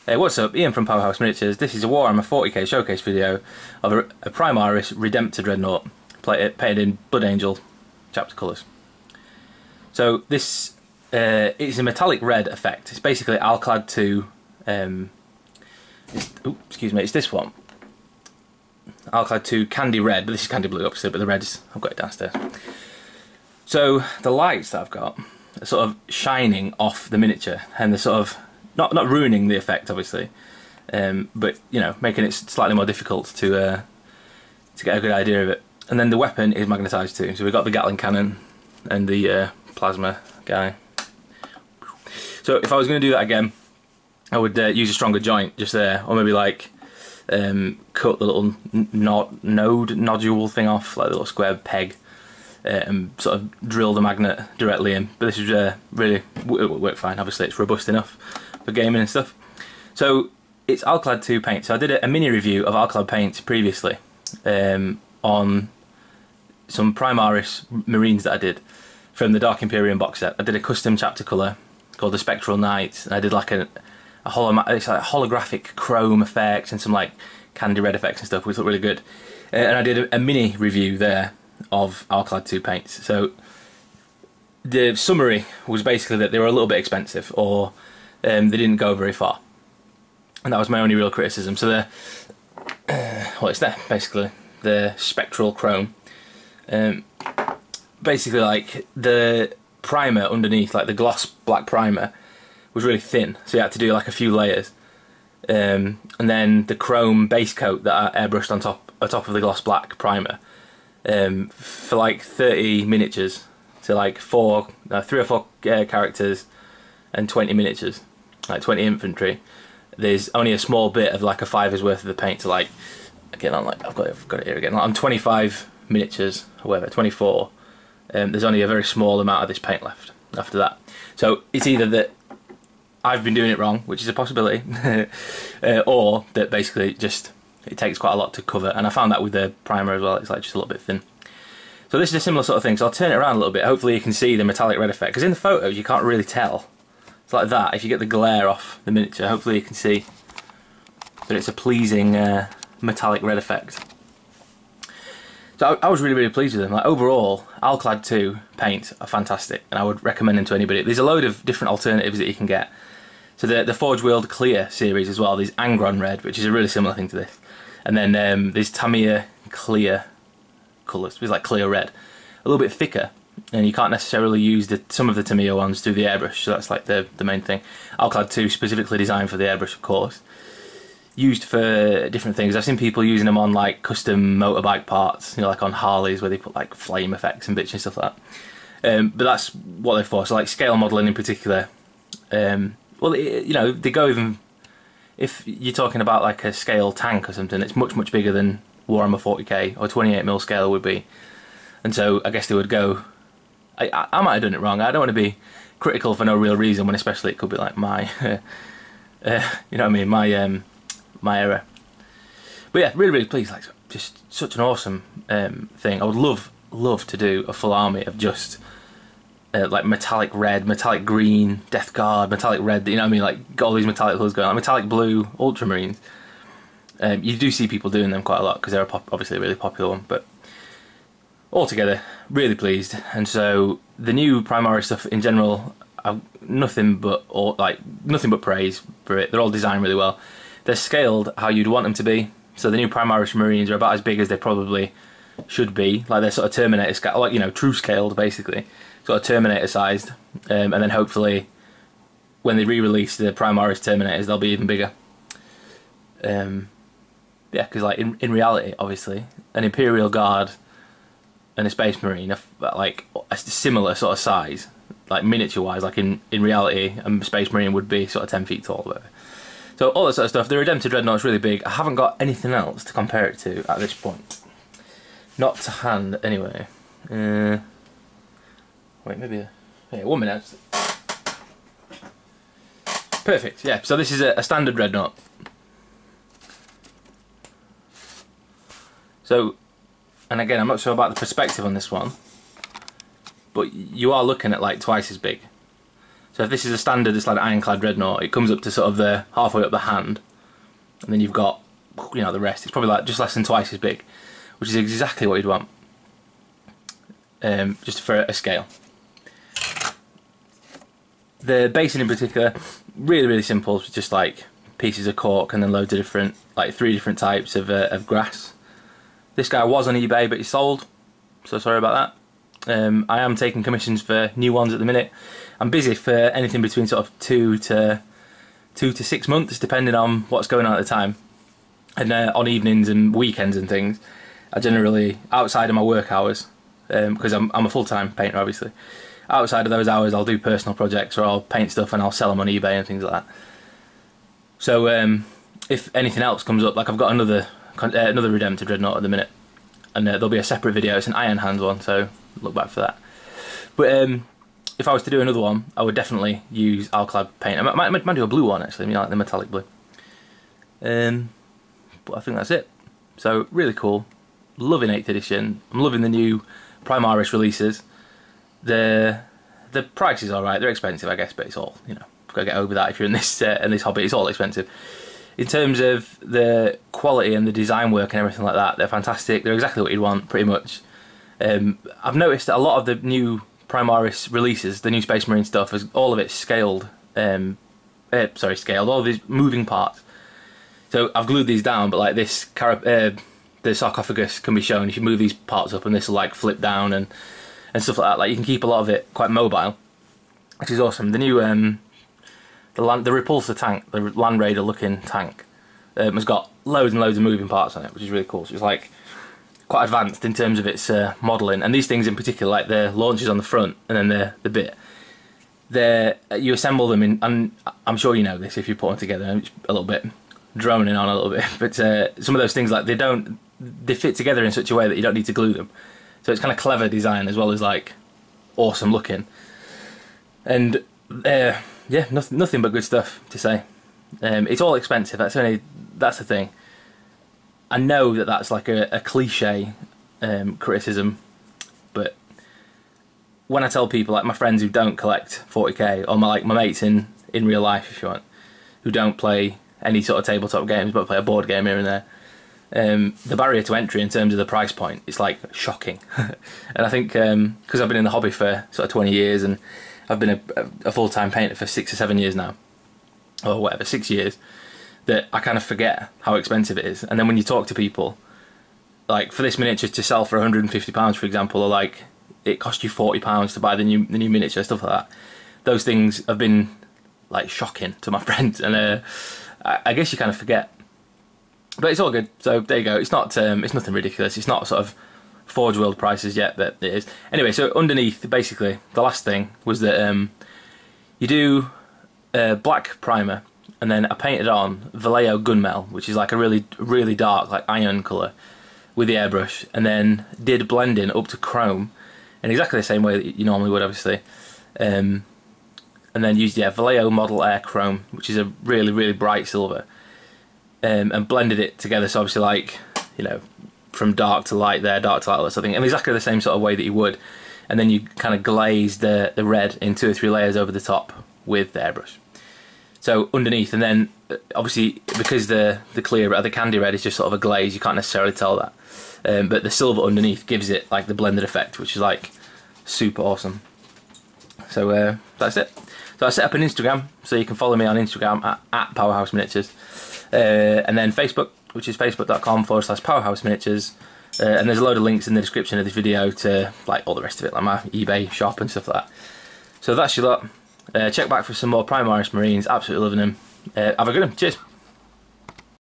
Hey, what's up? Ian from Powerhouse Miniatures. This is a Warhammer 40k showcase video of a Primaris Redemptor Dreadnought painted in Blood Angel chapter colours. So this is a metallic red effect. It's basically Alclad 2. It's this one. Alclad 2 Candy Red, but this is Candy Blue obviously, but the red is, I've got it downstairs. So the lights that I've got are sort of shining off the miniature, and they're sort of not ruining the effect obviously, but you know, making it slightly more difficult to get a good idea of it. And then the weapon is magnetised too, so we've got the Gatling cannon and the plasma guy. So if I was going to do that again, I would use a stronger joint just there, or maybe like cut the little nodule thing off, like the little square peg, and sort of drill the magnet directly in. But this is really, it will work fine. Obviously it's robust enough for gaming and stuff. So it's Alclad 2 paint. So I did a mini review of Alclad paints previously on some Primaris Marines that I did from the Dark Imperium box set. I did a custom chapter colour called the Spectral Knight, and I did like it's like holographic chrome effects and some like candy red effects and stuff, which looked really good. And I did a mini review there of Alclad 2 paints. So the summary was basically that they were a little bit expensive, or they didn't go very far, and that was my only real criticism. So well, it's there basically, the spectral chrome. Basically, like the primer underneath, like the gloss black primer, was really thin, so you had to do like a few layers, and then the chrome base coat that I airbrushed on top of the gloss black primer, for like 30 miniatures, so like 3 or 4 characters and 20 miniatures, like 20 infantry. There's only a small bit of like a fiver's worth of the paint to like, again, I'm like, I've got it here again. Like, I'm 25 miniatures, or whatever, 24. There's only a very small amount of this paint left after that. So it's either that I've been doing it wrong, which is a possibility, or that basically just it takes quite a lot to cover. And I found that with the primer as well, it's like just a little bit thin. So this is a similar sort of thing, so I'll turn it around a little bit. Hopefully you can see the metallic red effect, because in the photos you can't really tell. It's like that. If you get the glare off the miniature, hopefully you can see that it's a pleasing metallic red effect. So I was really pleased with them. Like, overall, Alclad 2 paints are fantastic, and I would recommend them to anybody. There's a load of different alternatives that you can get. So the Forge World Clear series as well. There's Angron Red, which is a really similar thing to this, and then there's Tamiya Clear colours. It's like clear red, a little bit thicker, and you can't necessarily use some of the Tamiya ones through the airbrush. So that's like the main thing. Alclad 2 specifically designed for the airbrush, of course. Used for different things. I've seen people using them on like custom motorbike parts, you know, like on Harleys, where they put like flame effects and bits and stuff like that. But that's what they're for. So like scale modelling in particular. Well, you know, they go even, if you're talking about like a scale tank or something, it's much bigger than Warhammer 40k or 28mm scale would be. And so I guess they would go. I might have done it wrong. I don't want to be critical for no real reason, when especially it could be like my, you know what I mean, my error. But yeah, really pleased. Like, just such an awesome thing. I would love to do a full army of just like metallic red, metallic green, Death Guard, metallic red. You know what I mean? Like, got all these metallic colours going on. Metallic blue Ultramarines. You do see people doing them quite a lot because they're obviously a really popular one. But altogether, really pleased. And so the new Primaris stuff in general, I've nothing but praise for it. They're all designed really well. They're scaled how you'd want them to be. So the new Primaris Marines are about as big as they probably should be. Like, they're sort of Terminator scale, like, you know, true scaled basically, sort of Terminator sized. And then hopefully when they re-release the Primaris Terminators, they'll be even bigger. Yeah, because like in reality, obviously, an Imperial Guard and a Space Marine are like a similar sort of size, like miniature wise. Like in reality, a Space Marine would be sort of 10 feet tall or whatever. So all that sort of stuff. The Redemptor Dreadnought is really big. I haven't got anything else to compare it to at this point. Not to hand, anyway. Wait, maybe yeah, 1 minute. Perfect, yeah. So this is a standard Dreadnought. So, and again, I'm not sure about the perspective on this one, but you are looking at like twice as big. So if this is a standard, it's like an ironclad Dreadnought, it comes up to sort of the halfway up the hand, and then you've got, you know, the rest. It's probably like just less than twice as big, which is exactly what you'd want, just for a scale. The basing in particular, really simple. It's just like pieces of cork and then loads of different, like 3 different types of grass. This guy was on eBay, but he sold, so sorry about that. I am taking commissions for new ones at the minute. I'm busy for anything between sort of 2 to 6 months, depending on what's going on at the time. And on evenings and weekends and things, I generally, outside of my work hours, because I'm a full-time painter, obviously. Outside of those hours, I'll do personal projects, or I'll paint stuff and I'll sell them on eBay and things like that. So if anything else comes up, like I've got another Redemptor Dreadnought at the minute, and there'll be a separate video. It's an Iron Hands one, so look back for that. But if I was to do another one, I would definitely use alclad paint. I might do a blue one actually, I mean, like the metallic blue. But I think that's it. So really cool, loving 8th edition. I'm loving the new Primaris releases. The price is alright. They're expensive, I guess, but it's all, you know, you've got to get over that if you're in this hobby. It's all expensive. In terms of the quality and the design work and everything like that, they're fantastic. They're exactly what you'd want, pretty much. I've noticed that a lot of the new Primaris releases, the new Space Marine stuff, is all of it scaled. Scaled. All of these moving parts. So I've glued these down, but like this, the sarcophagus can be shown. If you move these parts up, and this will like flip down and stuff like that. Like you can keep a lot of it quite mobile, which is awesome. The new the repulsor tank, the Land Raider looking tank, has got loads and loads of moving parts on it, which is really cool. So it's like quite advanced in terms of its modelling, and these things in particular, like the launchers on the front and then the bit, you assemble them in, and I'm sure you know this if you put them together. It's a little bit droning on a little bit, but some of those things, like they fit together in such a way that you don't need to glue them. So it's kind of clever design as well as like awesome looking, and yeah, nothing but good stuff to say. It's all expensive. That's the thing. I know that that's like a cliche criticism, but when I tell people, like my friends who don't collect 40k, or my mates in real life, if you want, who don't play any sort of tabletop games but play a board game here and there, the barrier to entry in terms of the price point is like shocking. And I think because I've been in the hobby for sort of 20 years and I've been a full-time painter for 6 or 7 years now, or whatever, 6 years, that I kind of forget how expensive it is. And then when you talk to people, like for this miniature to sell for £150, for example, or like it cost you £40 to buy the new miniature, stuff like that, those things have been like shocking to my friends, and I guess you kind of forget. But it's all good. So there you go. It's not it's nothing ridiculous. It's not sort of Forge World prices yet, but it is. Anyway, so underneath, basically, the last thing was that you do black primer, and then I painted on Vallejo gunmetal, which is like a really dark, like iron colour, with the airbrush, and then did blending up to chrome in exactly the same way that you normally would, obviously. And then used Vallejo Model Air Chrome, which is a really bright silver, and blended it together. So obviously, like, you know, from dark to light there, dark to light, that sort of thing, in exactly the same sort of way that you would. And then you kind of glaze the red in 2 or 3 layers over the top with the airbrush. So underneath, and then obviously because the candy red is just sort of a glaze, you can't necessarily tell that. But the silver underneath gives it like the blended effect, which is like super awesome. So that's it. So I set up an Instagram, so you can follow me on Instagram at Powerhouse Miniatures, and then Facebook, which is facebook.com/Powerhouse Miniatures, and there's a load of links in the description of this video to like all the rest of it, like my eBay shop and stuff like that. So that's your lot. Check back for some more Primaris Marines. Absolutely loving them. Have a good one. Cheers.